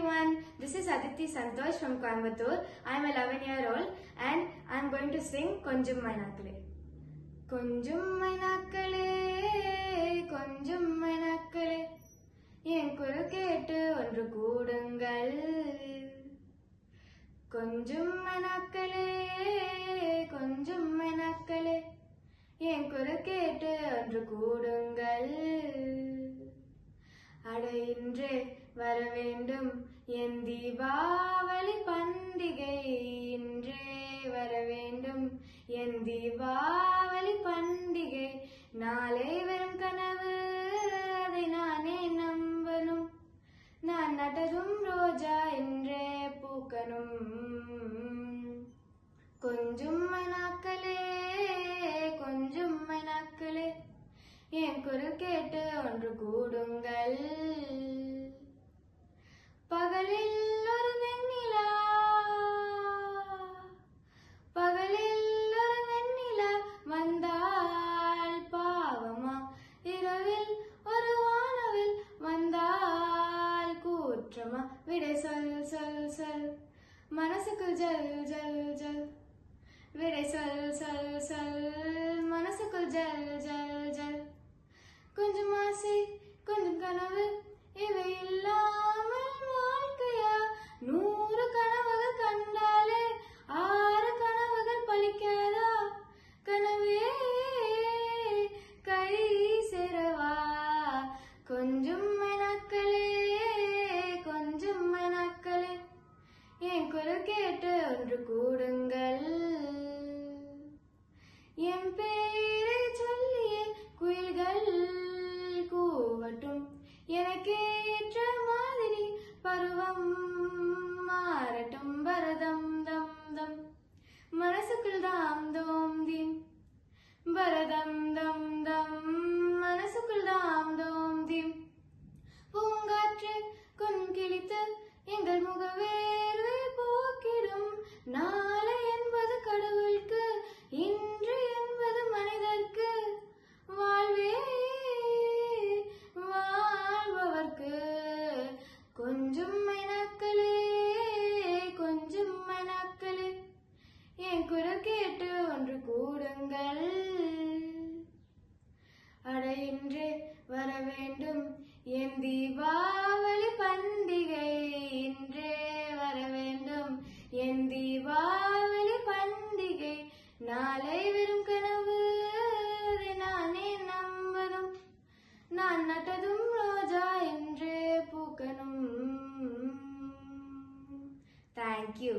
everyone, this is Aditi Santosh from Coimbatore. I am 11-year-old and I am going to sing Konjum Mainakale. Konjum Mainakale, Konjum Mainakale, என் குரல் கேட்டு ஒன்று கூடுங்கள். கொஞ்சம் மைனாக்களே, கொஞ்சம் மைனாக்களே, என் குரல் கேட்டு ஒன்று கூடுங்கள். அட இன்றே வர வேண்டும் என் தீபாவளி பண்டிகை, இன்றே வர வேண்டும் என் தீபாவளி பண்டிகை. நாளை வெறும் கனவு, அதை நானே நம்பணும். நான் நட்டதும் ரோஜா இன்றே பூக்கணும். கொஞ்சம் மைனாக்களே, கொஞ்சம் மைனாக்களே, என் குரல் கேட்டு ஒன்று கூடுங்கள். பகலில் ஒரு வெண்ணிலா, பகலில் ஒரு வெண்ணிலா வந்தால் பாவமா, இரவில் ஒரு வானவில் வந்தால் கூற்றமா. விடை சொல் சொல் சொல், மனசுக்குள் ஜல் ஜல் ஜல். விடை சொல் சொல் சொல், மனசுக்குள் ஜல் ஜல் ஜல். கொஞ்சம் ஆசை, கொஞ்சம் கனவு, இவை இல்லாமல் வாழ்க்கையா? 100 கனவுகள் கண்டாலே 6 கனவுகள் பலிக்காதா? கனவே கை சேரவா? கொஞ்சம் மைனாக்களே, கொஞ்சம் மைனாக்களே, என் குரல் கேட்டு ஒன்று கூடுங்கள். என் பேரை சொல்லியே குயில்கள் கூவட்டும், எனக்கேற்ற மாதிரி பருவம் மாறட்டும். பரதம் தம் தம், மனசுக்குள் தாம் தோம் தீம். பரதம் தம் தம், மனசுக்குள் தாம் தோம் தீம். பூங்காற்று கொஞ்சம் கிழித்து எங்கள் முகவேர்வை போக்கிடும். நாளை என்பது கடவுளுக்கு, இன்று என்பது மனிதர்க்கு. வாழ்வே வாழ்பவர்க்கு. கொஞ்சம் மைனாக்களே, கொஞ்சம் மைனாக்களே, என் குரல் கேட்டு ஒன்று கூடுங்கள். அட இன்றே வர வேண்டும் என் தீபாவளி பண்டிகை, இன்றே வர வேண்டும் என் தீபாவளி பண்டிகை. நாளை வெறும் கனவு, அதை நானே நம்பணும். நான் நட்டதும் ரோஜா என்றே பூக்கணும். Thank you.